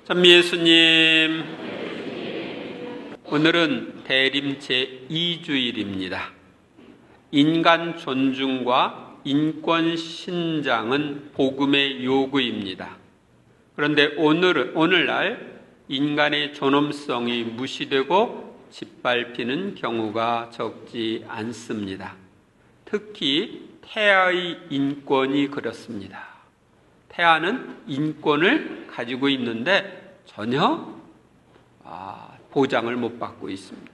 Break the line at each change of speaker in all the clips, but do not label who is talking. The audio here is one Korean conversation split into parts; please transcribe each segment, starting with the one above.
찬미 예수님, 오늘은 대림 제2주일입니다. 인간 존중과 인권 신장은 복음의 요구입니다. 그런데 오늘날 인간의 존엄성이 무시되고 짓밟히는 경우가 적지 않습니다. 특히 태아의 인권이 그렇습니다. 태아는 인권을 가지고 있는데 전혀 보장을 못 받고 있습니다.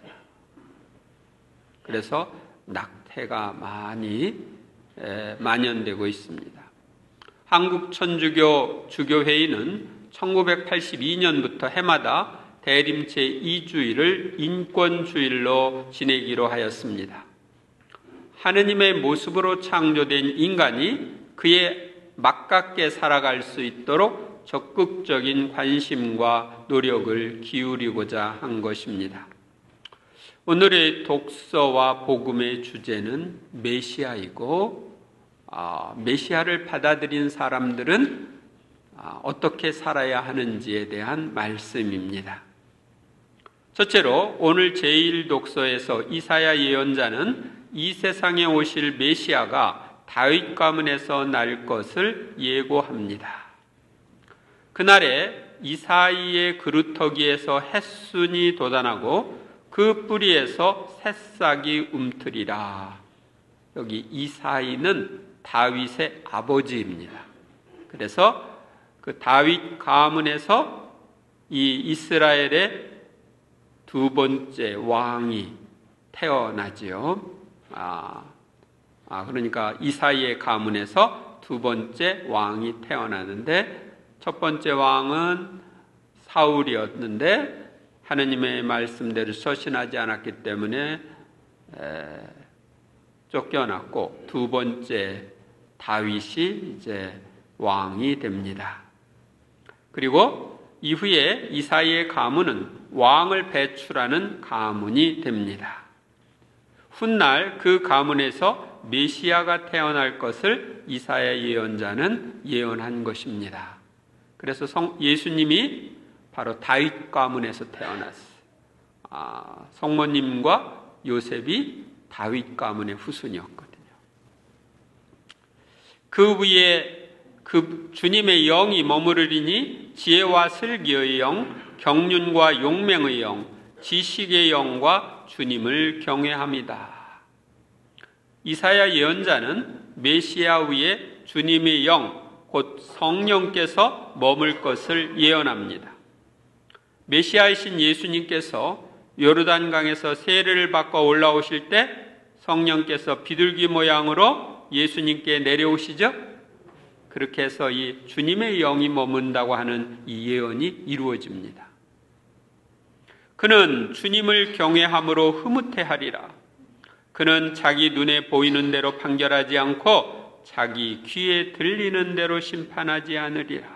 그래서 낙태가 많이 만연되고 있습니다. 한국천주교 주교회의는 1982년부터 해마다 대림 제2주일을 인권주일로 지내기로 하였습니다. 하느님의 모습으로 창조된 인간이 그의 막깝게 살아갈 수 있도록 적극적인 관심과 노력을 기울이고자 한 것입니다. 오늘의 독서와 복음의 주제는 메시아이고, 메시아를 받아들인 사람들은 어떻게 살아야 하는지에 대한 말씀입니다. 첫째로 오늘 제1독서에서 이사야 예언자는 이 세상에 오실 메시아가 다윗 가문에서 날 것을 예고합니다. 그날에 이사이의 그루터기에서 햇순이 돋아나고 그 뿌리에서 새싹이 움트리라. 여기 이사이는 다윗의 아버지입니다. 그래서 그 다윗 가문에서 이 이스라엘의 두 번째 왕이 태어나지요. 그러니까 이사이의 가문에서 두 번째 왕이 태어나는데, 첫 번째 왕은 사울이었는데 하느님의 말씀대로 서신하지 않았기 때문에 쫓겨났고, 두 번째 다윗이 이제 왕이 됩니다. 그리고 이후에 이사이의 가문은 왕을 배출하는 가문이 됩니다. 훗날 그 가문에서 메시아가 태어날 것을 이사야 예언자는 예언한 것입니다. 그래서 예수님이 바로 다윗 가문에서 태어났어요. 성모님과 요셉이 다윗 가문의 후손이었거든요. 그 위에 그 주님의 영이 머무르리니 지혜와 슬기의 영, 경륜과 용맹의 영, 지식의 영과 주님을 경외합니다. 이사야 예언자는 메시아 위에 주님의 영, 곧 성령께서 머물 것을 예언합니다. 메시아이신 예수님께서 요르단강에서 세례를 받고 올라오실 때 성령께서 비둘기 모양으로 예수님께 내려오시죠? 그렇게 해서 이 주님의 영이 머문다고 하는 이 예언이 이루어집니다. 그는 주님을 경외함으로 흐뭇해하리라. 그는 자기 눈에 보이는 대로 판결하지 않고 자기 귀에 들리는 대로 심판하지 않으리라.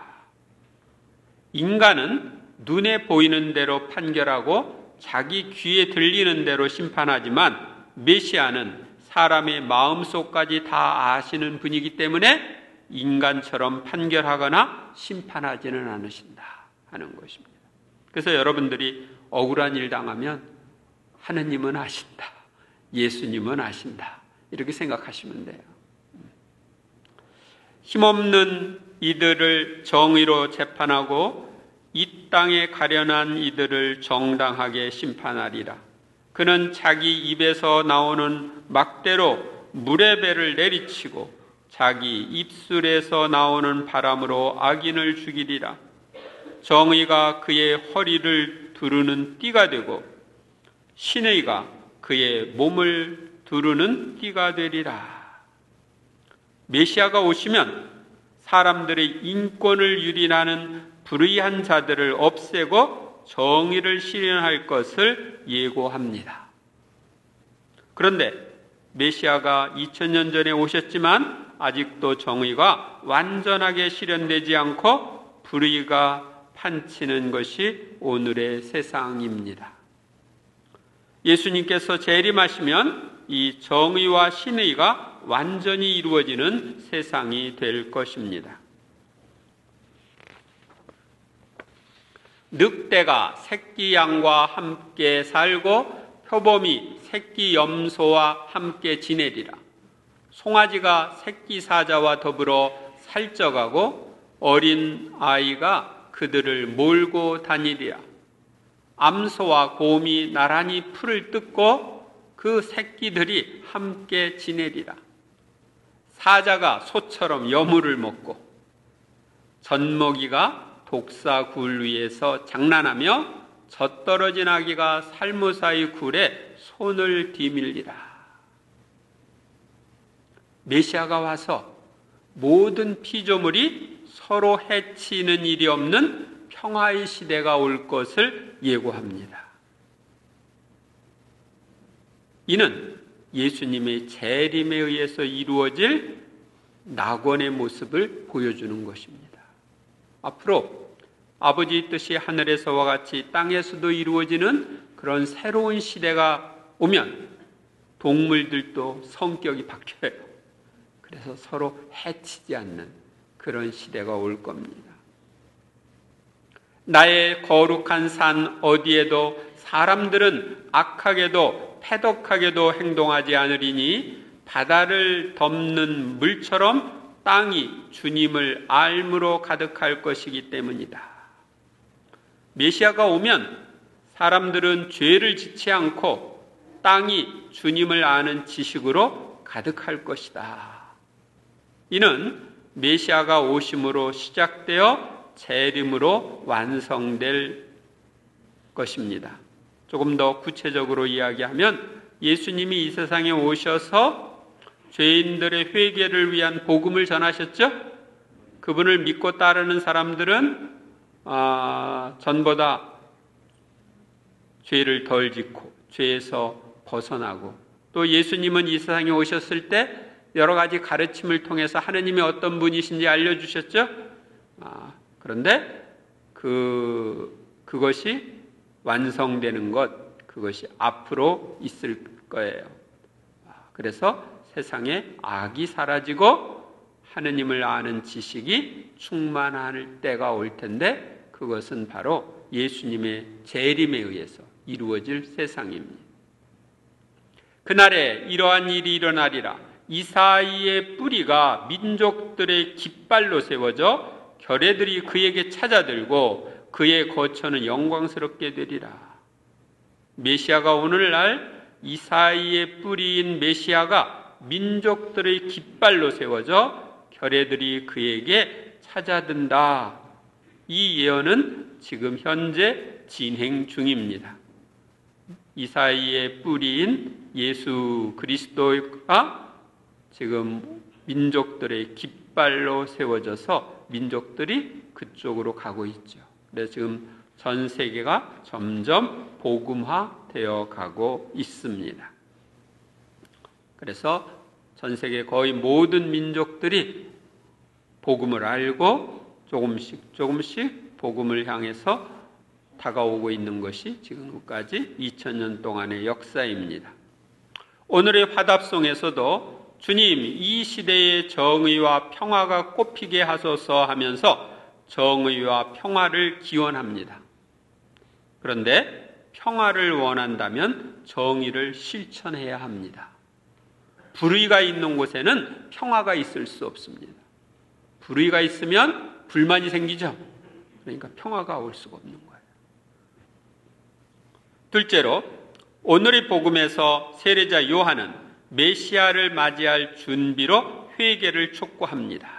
인간은 눈에 보이는 대로 판결하고 자기 귀에 들리는 대로 심판하지만 메시아는 사람의 마음속까지 다 아시는 분이기 때문에 인간처럼 판결하거나 심판하지는 않으신다 하는 것입니다. 그래서 여러분들이 억울한 일 당하면 하느님은 아신다, 예수님은 아신다, 이렇게 생각하시면 돼요. 힘없는 이들을 정의로 재판하고 이 땅에 가련한 이들을 정당하게 심판하리라. 그는 자기 입에서 나오는 막대로 물의 배를 내리치고 자기 입술에서 나오는 바람으로 악인을 죽이리라. 정의가 그의 허리를 두르는 띠가 되고 신의가 그의 몸을 두르는 띠가 되리라. 메시아가 오시면 사람들의 인권을 유린하는 불의한 자들을 없애고 정의를 실현할 것을 예고합니다. 그런데 메시아가 2000년 전에 오셨지만 아직도 정의가 완전하게 실현되지 않고 불의가 판치는 것이 오늘의 세상입니다. 예수님께서 재림하시면 이 정의와 신의가 완전히 이루어지는 세상이 될 것입니다. 늑대가 새끼 양과 함께 살고 표범이 새끼 염소와 함께 지내리라. 송아지가 새끼 사자와 더불어 살쪄가고 어린 아이가 그들을 몰고 다니리라. 암소와 곰이 나란히 풀을 뜯고 그 새끼들이 함께 지내리라. 사자가 소처럼 여물을 먹고 젖먹이가 독사 굴 위에서 장난하며 젖떨어진 아기가 살무사의 굴에 손을 뒤밀리라. 메시아가 와서 모든 피조물이 서로 해치는 일이 없는 평화의 시대가 올 것을 예고합니다. 이는 예수님의 재림에 의해서 이루어질 낙원의 모습을 보여주는 것입니다. 앞으로 아버지의 뜻이 하늘에서와 같이 땅에서도 이루어지는 그런 새로운 시대가 오면 동물들도 성격이 바뀌어요. 그래서 서로 해치지 않는 그런 시대가 올 겁니다. 나의 거룩한 산 어디에도 사람들은 악하게도 패독하게도 행동하지 않으리니 바다를 덮는 물처럼 땅이 주님을 알므로 가득할 것이기 때문이다. 메시아가 오면 사람들은 죄를 짓지 않고 땅이 주님을 아는 지식으로 가득할 것이다. 이는 메시아가 오심으로 시작되어 재림으로 완성될 것입니다. 조금 더 구체적으로 이야기하면 예수님이 이 세상에 오셔서 죄인들의 회개를 위한 복음을 전하셨죠? 그분을 믿고 따르는 사람들은 전보다 죄를 덜 짓고 죄에서 벗어나고, 또 예수님은 이 세상에 오셨을 때 여러 가지 가르침을 통해서 하느님이 어떤 분이신지 알려주셨죠? 그런데 그것이 완성되는 것, 그것이 앞으로 있을 거예요. 그래서 세상에 악이 사라지고 하느님을 아는 지식이 충만할 때가 올 텐데, 그것은 바로 예수님의 재림에 의해서 이루어질 세상입니다. 그날에 이러한 일이 일어나리라. 이사이의 뿌리가 민족들의 깃발로 세워져 결애들이 그에게 찾아들고 그의 거처는 영광스럽게 되리라. 메시아가 오늘날 이사이의 뿌리인 메시아가 민족들의 깃발로 세워져 결애들이 그에게 찾아든다. 이 예언은 지금 현재 진행 중입니다. 이사이의 뿌리인 예수 그리스도가 지금 민족들의 깃발로 세워져서 민족들이 그쪽으로 가고 있죠. 그래서 지금 전 세계가 점점 복음화되어 가고 있습니다. 그래서 전 세계 거의 모든 민족들이 복음을 알고 조금씩 복음을 향해서 다가오고 있는 것이 지금까지 2000년 동안의 역사입니다. 오늘의 화답송에서도 주님, 이 시대의 정의와 평화가 꽃피게 하소서 하면서 정의와 평화를 기원합니다. 그런데 평화를 원한다면 정의를 실천해야 합니다. 불의가 있는 곳에는 평화가 있을 수 없습니다. 불의가 있으면 불만이 생기죠. 그러니까 평화가 올 수가 없는 거예요. 둘째로, 오늘의 복음에서 세례자 요한은 메시아를 맞이할 준비로 회개를 촉구합니다.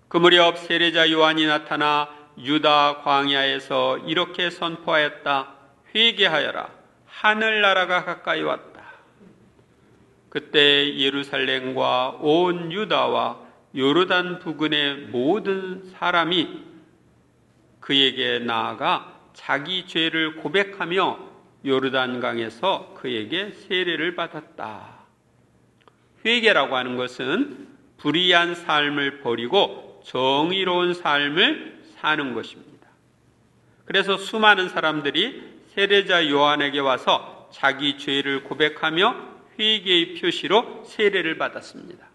그 무렵 세례자 요한이 나타나 유다 광야에서 이렇게 선포하였다. 회개하여라. 하늘나라가 가까이 왔다. 그때 예루살렘과 온 유다와 요르단 부근의 모든 사람이 그에게 나아가 자기 죄를 고백하며 요르단강에서 그에게 세례를 받았다. 회개라고 하는 것은 불의한 삶을 버리고 정의로운 삶을 사는 것입니다. 그래서 수많은 사람들이 세례자 요한에게 와서 자기 죄를 고백하며 회개의 표시로 세례를 받았습니다.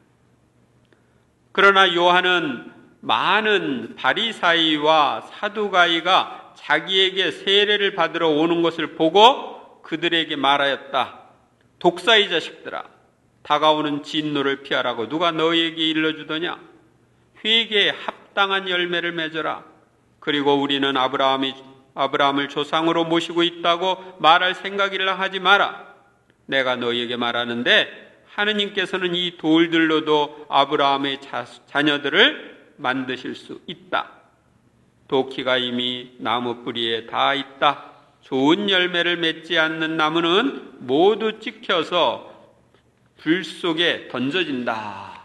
그러나 요한은 많은 바리사이와 사두가이가 자기에게 세례를 받으러 오는 것을 보고 그들에게 말하였다. 독사의 자식들아, 다가오는 진노를 피하라고 누가 너희에게 일러주더냐? 회개에 합당한 열매를 맺어라. 그리고 우리는 아브라함을 조상으로 모시고 있다고 말할 생각이라 하지 마라. 내가 너희에게 말하는데 하느님께서는 이 돌들로도 아브라함의 자녀들을 만드실 수 있다. 도끼가 이미 나무 뿌리에 닿아 있다. 좋은 열매를 맺지 않는 나무는 모두 찍혀서 불 속에 던져진다.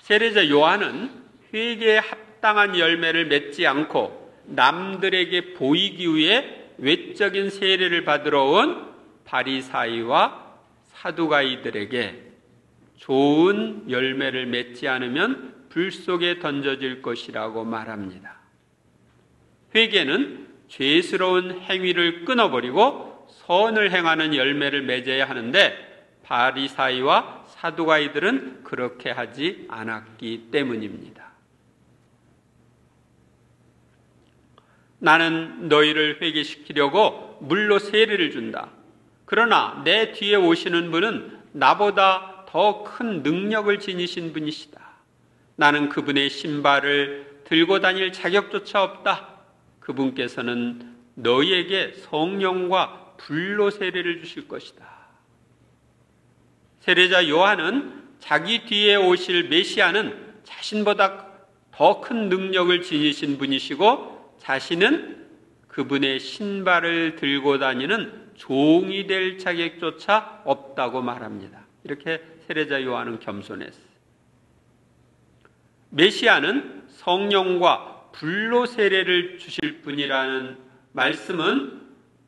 세례자 요한은 회개에 합당한 열매를 맺지 않고 남들에게 보이기 위해 외적인 세례를 받으러 온 바리사이와 사두가이들에게 좋은 열매를 맺지 않으면 불 속에 던져질 것이라고 말합니다. 회개는 죄스러운 행위를 끊어버리고 선을 행하는 열매를 맺어야 하는데 바리사이와 사두가이들은 그렇게 하지 않았기 때문입니다. 나는 너희를 회개시키려고 물로 세례를 준다. 그러나 내 뒤에 오시는 분은 나보다 더 큰 능력을 지니신 분이시다. 나는 그분의 신발을 들고 다닐 자격조차 없다. 그분께서는 너희에게 성령과 불로 세례를 주실 것이다. 세례자 요한은 자기 뒤에 오실 메시아는 자신보다 더 큰 능력을 지니신 분이시고 자신은 그분의 신발을 들고 다니는 종이 될 자격조차 없다고 말합니다. 이렇게 세례자 요한은 겸손했어요. 메시아는 성령과 불로 세례를 주실 분이라는 말씀은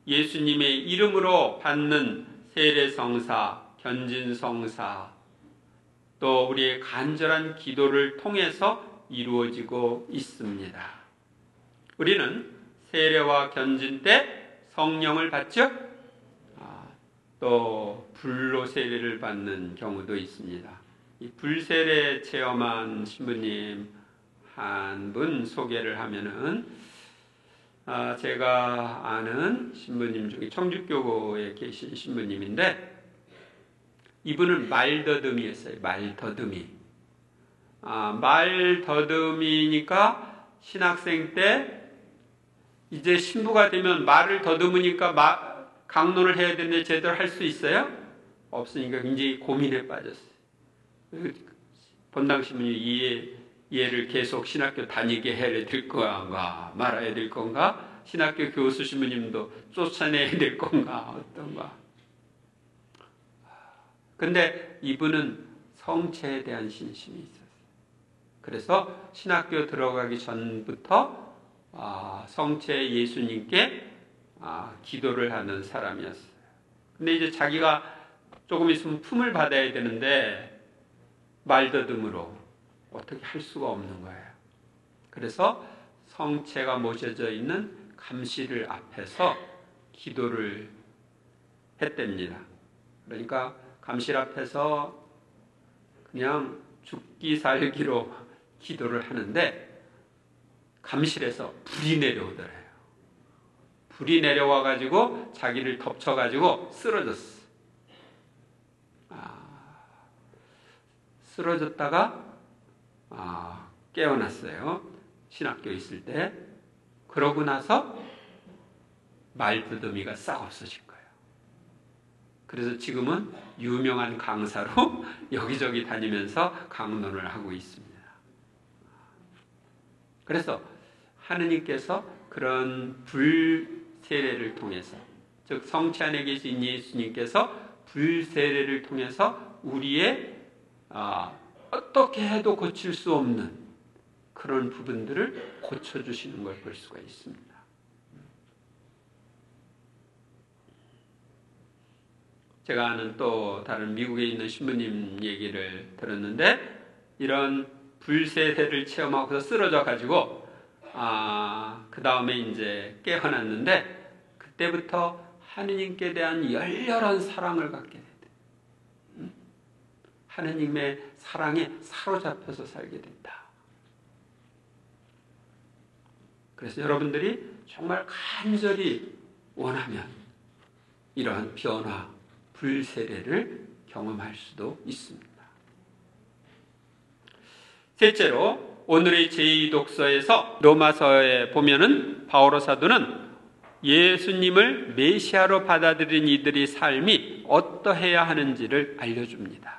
예수님의 이름으로 받는 세례성사, 견진성사, 또 우리의 간절한 기도를 통해서 이루어지고 있습니다. 우리는 세례와 견진 때 성령을 받죠? 또 불로 세례를 받는 경우도 있습니다. 이 불세례 체험한 신부님 한 분 소개를 하면은 제가 아는 신부님 중에 청주교구에 계신 신부님인데 이분은 말더듬이였어요. 말더듬이. 말더듬이니까 신학생 때 이제 신부가 되면 말을 더듬으니까 강론을 해야 되는데 제대로 할 수 있어요? 없으니까 굉장히 고민에 빠졌어요. 본당 신부님 이 얘를 계속 신학교 다니게 해야 될 건가 말아야 될 건가, 신학교 교수 신부님도 쫓아내야 될 건가 어떤가. 근데 이분은 성체에 대한 신심이 있었어요. 그래서 신학교 들어가기 전부터 성체 예수님께 기도를 하는 사람이었어요. 근데 이제 자기가 조금 있으면 품을 받아야 되는데 말더듬으로 어떻게 할 수가 없는 거예요. 그래서 성체가 모셔져 있는 감시를 앞에서 기도를 했답니다. 그러니까 감실 앞에서 그냥 죽기 살기로 기도를 하는데 감실에서 불이 내려오더래요. 불이 내려와가지고 자기를 덮쳐가지고 쓰러졌어. 쓰러졌다가 깨어났어요. 신학교에 있을 때. 그러고 나서 말더듬이가 싹 없어진 거예요. 그래서 지금은 유명한 강사로 여기저기 다니면서 강론을 하고 있습니다. 그래서 하느님께서 그런 불세례를 통해서, 즉 성체 안에 계신 예수님께서 불세례를 통해서 우리의 어떻게 해도 고칠 수 없는 그런 부분들을 고쳐주시는 걸 볼 수가 있습니다. 제가 아는 또 다른 미국에 있는 신부님 얘기를 들었는데 이런 불세례를 체험하고서 쓰러져 가지고 그 다음에 이제 깨어났는데 그때부터 하느님께 대한 열렬한 사랑을 갖게 됐다. 하느님의 사랑에 사로잡혀서 살게 됐다. 그래서 여러분들이 정말 간절히 원하면 이러한 변화, 불세례를 경험할 수도 있습니다. 셋째로 오늘의 제2독서에서 로마서에 보면은 바오로 사도는 예수님을 메시아로 받아들인 이들의 삶이 어떠해야 하는지를 알려줍니다.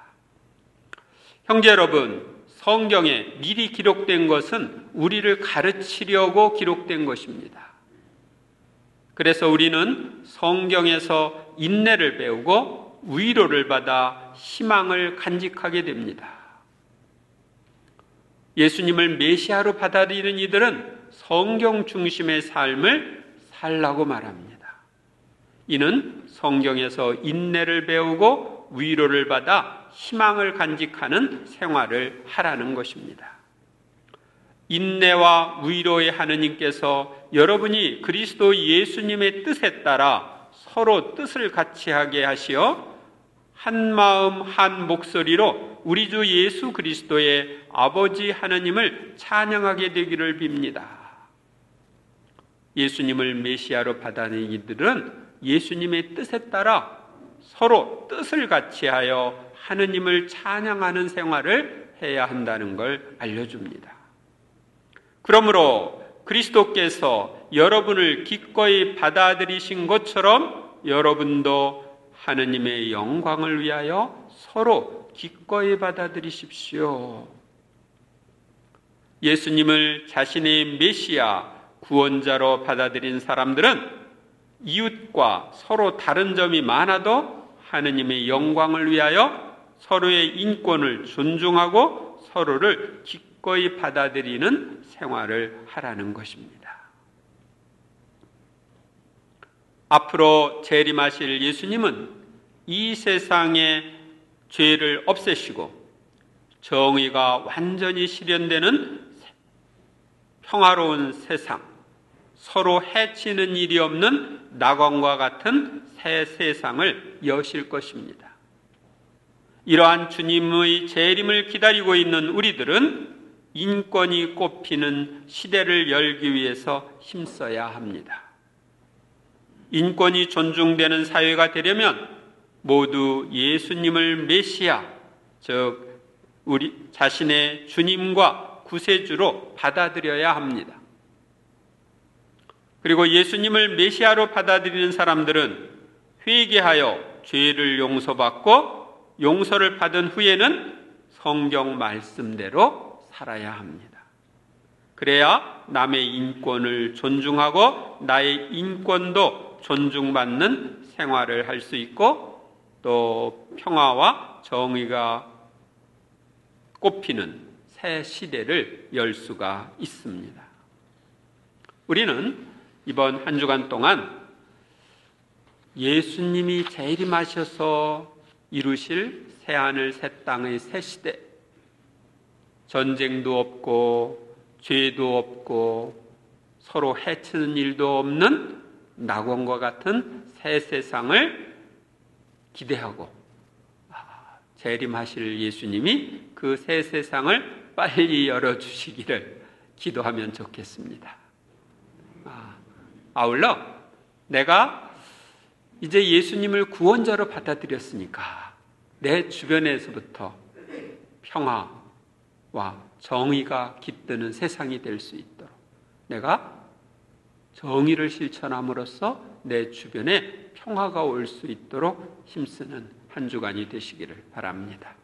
형제 여러분, 성경에 미리 기록된 것은 우리를 가르치려고 기록된 것입니다. 그래서 우리는 성경에서 인내를 배우고 위로를 받아 희망을 간직하게 됩니다. 예수님을 메시아로 받아들이는 이들은 성경 중심의 삶을 살라고 말합니다. 이는 성경에서 인내를 배우고 위로를 받아 희망을 간직하는 생활을 하라는 것입니다. 인내와 위로의 하느님께서 여러분이 그리스도 예수님의 뜻에 따라 서로 뜻을 같이 하게 하시어 한 마음 한 목소리로 우리 주 예수 그리스도의 아버지 하나님을 찬양하게 되기를 빕니다. 예수님을 메시아로 받아들인 이들은 예수님의 뜻에 따라 서로 뜻을 같이 하여 하느님을 찬양하는 생활을 해야 한다는 걸 알려줍니다. 그러므로 그리스도께서 여러분을 기꺼이 받아들이신 것처럼 여러분도 하느님의 영광을 위하여 서로 기꺼이 받아들이십시오. 예수님을 자신의 메시아, 구원자로 받아들인 사람들은 이웃과 서로 다른 점이 많아도 하느님의 영광을 위하여 서로의 인권을 존중하고 서로를 기꺼이 받아들이는 생활을 하라는 것입니다. 앞으로 재림하실 예수님은 이 세상의 죄를 없애시고 정의가 완전히 실현되는 평화로운 세상, 서로 해치는 일이 없는 낙원과 같은 새 세상을 여실 것입니다. 이러한 주님의 재림을 기다리고 있는 우리들은 인권이 꼽히는 시대를 열기 위해서 힘써야 합니다. 인권이 존중되는 사회가 되려면 모두 예수님을 메시아, 즉 우리 자신의 주님과 구세주로 받아들여야 합니다. 그리고 예수님을 메시아로 받아들이는 사람들은 회개하여 죄를 용서받고 용서를 받은 후에는 성경 말씀대로 살아야 합니다. 그래야 남의 인권을 존중하고 나의 인권도 존중받는 생활을 할 수 있고 또 평화와 정의가 꼽히는 새 시대를 열 수가 있습니다. 우리는 이번 한 주간 동안 예수님이 재림하셔서 이루실 새하늘 새 땅의 새 시대, 전쟁도 없고 죄도 없고 서로 해치는 일도 없는 낙원과 같은 새 세상을 기대하고 재림하실 예수님이 그 새 세상을 빨리 열어주시기를 기도하면 좋겠습니다. 아울러 내가 이제 예수님을 구원자로 받아들였으니까 내 주변에서부터 평화와 정의가 깃드는 세상이 될 수 있도록 내가 정의를 실천함으로써 내 주변에 평화가 올 수 있도록 힘쓰는 한 주간이 되시기를 바랍니다.